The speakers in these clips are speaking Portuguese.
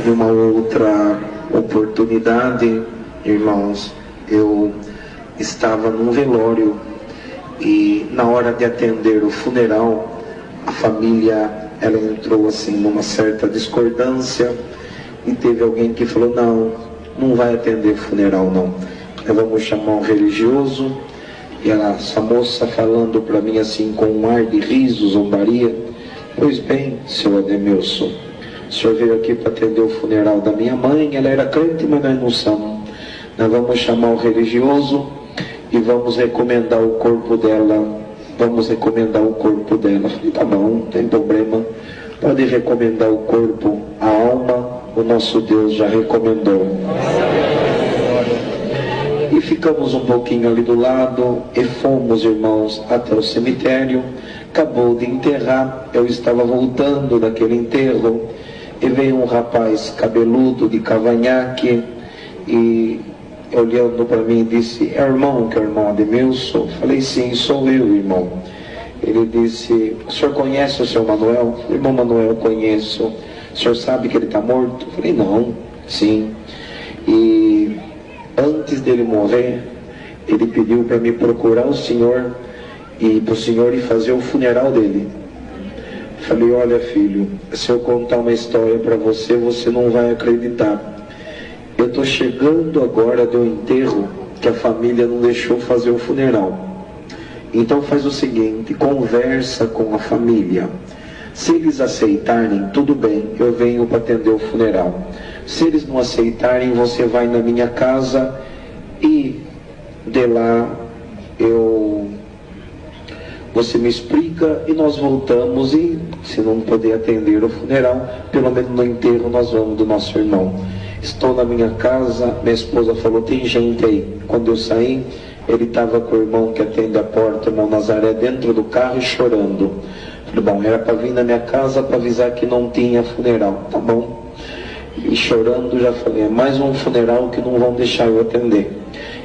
Em uma outra oportunidade, irmãos, eu estava num velório e na hora de atender o funeral, a família, ela entrou assim numa certa discordância e teve alguém que falou: não vai atender o funeral não, nós vamos chamar um religioso. E essa moça falando para mim assim com um ar de riso, zombaria: pois bem, seu Ademilson, o senhor veio aqui para atender o funeral da minha mãe, ela era crente, mas nós não somos. Nós vamos chamar o religioso e vamos recomendar o corpo dela. Falei: tá bom, não tem problema, pode recomendar o corpo, a alma, o nosso Deus já recomendou. E ficamos um pouquinho ali do lado e fomos, irmãos, até o cemitério. Acabou de enterrar, eu estava voltando daquele enterro e veio um rapaz cabeludo de cavanhaque e olhando para mim disse: é irmão, que é o irmão Ademilson? Falei: sim, sou eu, irmão. Ele disse: o senhor conhece o seu Manuel? Irmão Manuel, conheço. O senhor sabe que ele está morto? Falei: não. Sim. E antes dele morrer, ele pediu para me procurar o senhor e para o senhor ir fazer o funeral dele. Falei: olha, filho, se eu contar uma história para você, você não vai acreditar. Eu estou chegando agora do enterro que a família não deixou fazer o funeral. Então faz o seguinte, conversa com a família. Se eles aceitarem, tudo bem, eu venho para atender o funeral. Se eles não aceitarem, você vai na minha casa e de lá você me explica e nós voltamos, e se não poder atender o funeral, pelo menos no enterro nós vamos do nosso irmão. Estou na minha casa, minha esposa falou: tem gente aí. Quando eu saí, ele estava com o irmão que atende a porta, o irmão Nazaré, dentro do carro e chorando. Falei: bom, era para vir na minha casa para avisar que não tinha funeral. Tá bom. E chorando já falei: é mais um funeral que não vão deixar eu atender.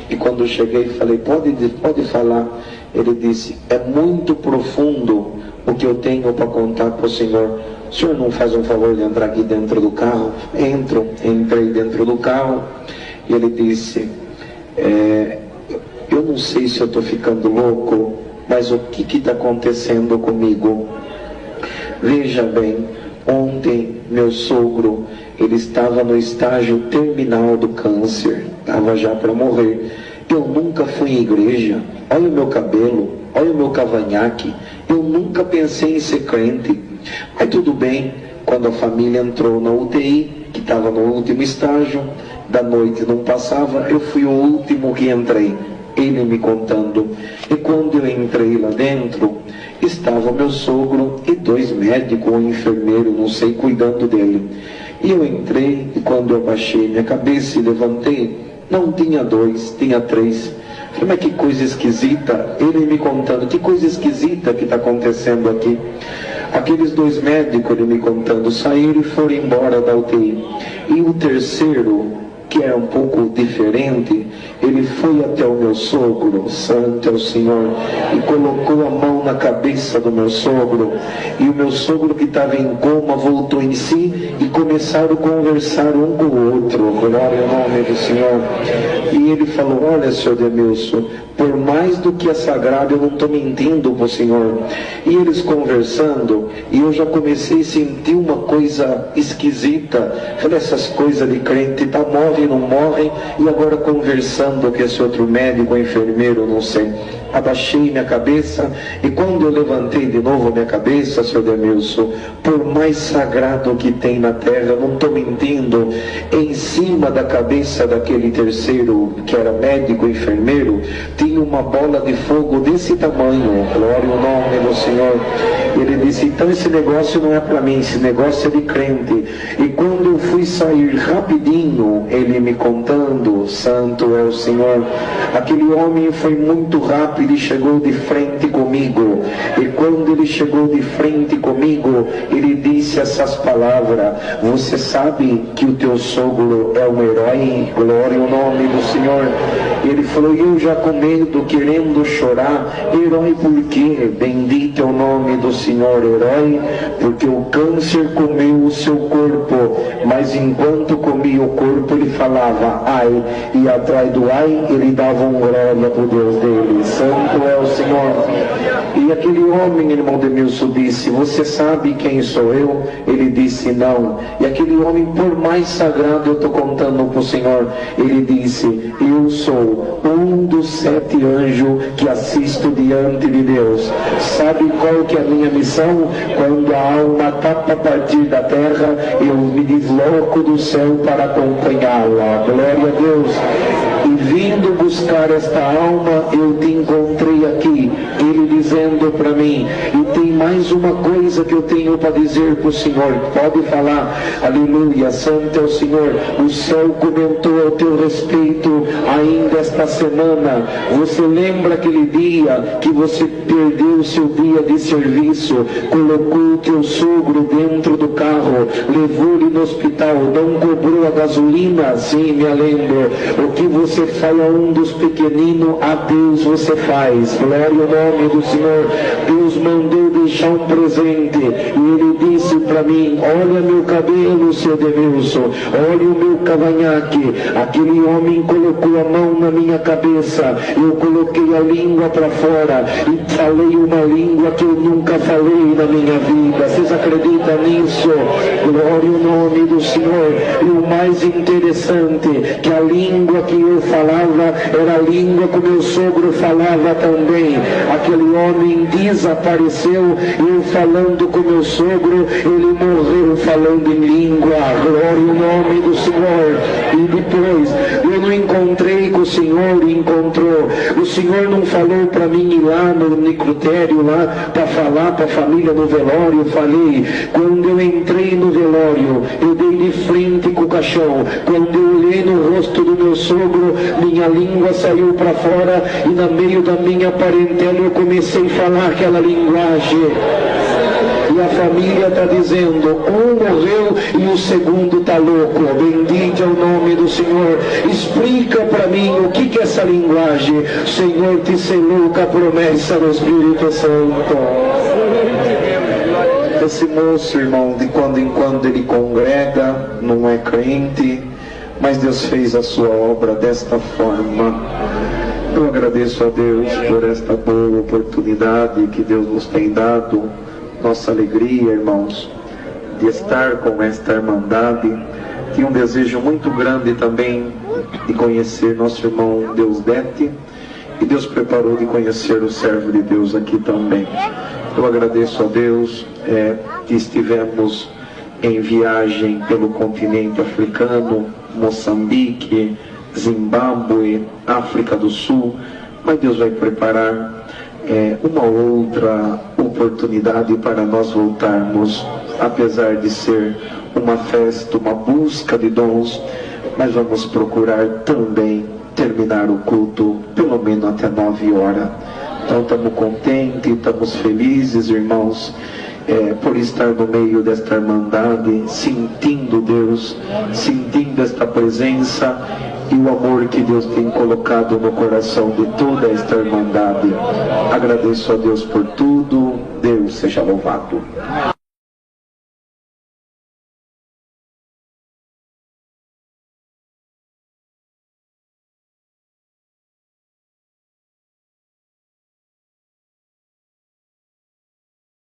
E quando eu cheguei falei: pode falar. Ele disse: é muito profundo o que eu tenho para contar para o senhor. O senhor não faz um favor de entrar aqui dentro do carro? Entrei dentro do carro e ele disse: eu não sei se eu estou ficando louco, mas o que está acontecendo comigo? Veja bem, ontem meu sogro, ele estava no estágio terminal do câncer, estava já para morrer. Eu nunca fui em igreja, olha o meu cabelo, olha o meu cavanhaque, eu nunca pensei em ser crente. Mas tudo bem, quando a família entrou na UTI, que estava no último estágio, da noite não passava, eu fui o último que entrei. Ele me contando. E quando eu entrei lá dentro, estava o meu sogro e 2 médicos, um enfermeiro, não sei, cuidando dele. E eu entrei, e quando eu baixei minha cabeça e levantei, não tinha 2, tinha 3. Falei: mas que coisa esquisita. Ele me contando: que coisa esquisita que está acontecendo aqui. Aqueles 2 médicos, ele me contando, saíram e foram embora da UTI. E o terceiro, que era um pouco diferente, ele foi até o meu sogro, santo é o Senhor, e colocou a mão na cabeça do meu sogro, e o meu sogro, que estava em coma, voltou em si e começaram a conversar um com o outro. Glória ao nome do Senhor. E ele falou: olha, senhor Ademilson, por mais do que é sagrado, eu não estou mentindo para o Senhor. E eles conversando, e eu já comecei a sentir uma coisa esquisita. Falei: essas coisas de crente, tá, morre, não morre, e agora conversando com esse outro médico, enfermeiro, não sei. Abaixei minha cabeça, e quando eu levantei de novo a minha cabeça, senhor Ademilson, por mais sagrado que tem na terra, não estou mentindo, em cima da cabeça daquele terceiro, que era médico, enfermeiro, tinha uma bola de fogo desse tamanho. Glória ao nome do Senhor. Ele disse: então esse negócio não é para mim, esse negócio é de crente. E quando eu fui sair rapidinho, ele me contando, santo é o Senhor, aquele homem foi muito rápido e chegou de frente comigo. E quando ele chegou de frente comigo, ele disse essas palavras: você sabe que o teu sogro é um herói? Glória ao nome do Senhor. E ele falou: eu já com medo, querendo chorar. Herói por quê? Bendito é o nome do Senhor. Herói porque o câncer comeu o seu corpo, mas mas enquanto comia o corpo ele falava ai, e atrás do ai ele dava um glória pro Deus dele. Santo é o Senhor. E aquele homem, irmão Demilson, disse: você sabe quem sou eu? Ele disse: não. E aquele homem, por mais sagrado, eu estou contando para o Senhor, ele disse: eu sou um dos 7 anjos que assisto diante de Deus. Sabe qual que é a minha missão? Quando a alma está para partir da terra, eu me desloco do céu para acompanhá-la. Glória a Deus. E vindo buscar esta alma, eu te encontrei aqui. Ele dizendo para mim: e tem mais uma coisa que eu tenho para dizer para o Senhor. Pode falar. Aleluia, santo é o Senhor. O céu comentou ao teu respeito ainda esta semana. Você lembra aquele dia que você perdeu o seu dia de serviço, colocou o teu sogro dentro do carro, levou-lhe no hospital, não cobrou a gasolina? Sim, me lembro. O que você faz a um dos pequeninos, a Deus você faz. Glória ao nome do Senhor. Deus mandou deixar um presente e ele disse para mim: olha meu cabelo, seu Demilson, olha o meu cavanhaque. Aquele homem colocou a mão na minha cabeça, eu coloquei a língua para fora e falei uma língua que eu nunca falei na minha vida. Vocês acreditam nisso? Glória ao nome do Senhor. E o mais interessante, que a língua que eu falava era a língua que meu sogro falava também. Aquele homem desapareceu, eu falando com meu sogro, ele morreu falando em língua. Glória ao nome do Senhor. E depois eu não encontrei com o Senhor, e encontrou. O Senhor não falou para mim ir lá no necrotério lá para falar para a família no velório. Eu falei. Quando eu entrei no velório, eu dei de frente com o caixão. Quando eu olhei no rosto do meu sogro, minha língua saiu para fora e no meio da minha parentela eu comecei a falar aquela linguagem. E a família está dizendo: um morreu e o segundo está louco. Bendito é o nome do Senhor. Explica para mim o que é essa linguagem. O Senhor te selou com a promessa do Espírito Santo. Esse moço, irmão, de quando em quando ele congrega, não é crente, mas Deus fez a sua obra desta forma. Eu agradeço a Deus por esta boa oportunidade que Deus nos tem dado. Nossa alegria, irmãos, de estar com esta irmandade. Tinha um desejo muito grande também de conhecer nosso irmão Deusdete, e Deus preparou de conhecer o servo de Deus aqui também. Eu agradeço a Deus que estivemos em viagem pelo continente africano, Moçambique, Zimbábue, África do Sul, mas Deus vai preparar uma outra oportunidade para nós voltarmos, apesar de ser uma festa, uma busca de dons, mas vamos procurar também terminar o culto pelo menos até 9 horas. Então estamos contentes, estamos felizes, irmãos, por estar no meio desta irmandade, sentindo Deus, sentindo esta presença e o amor que Deus tem colocado no coração de toda esta irmandade. Agradeço a Deus por tudo. Deus seja louvado.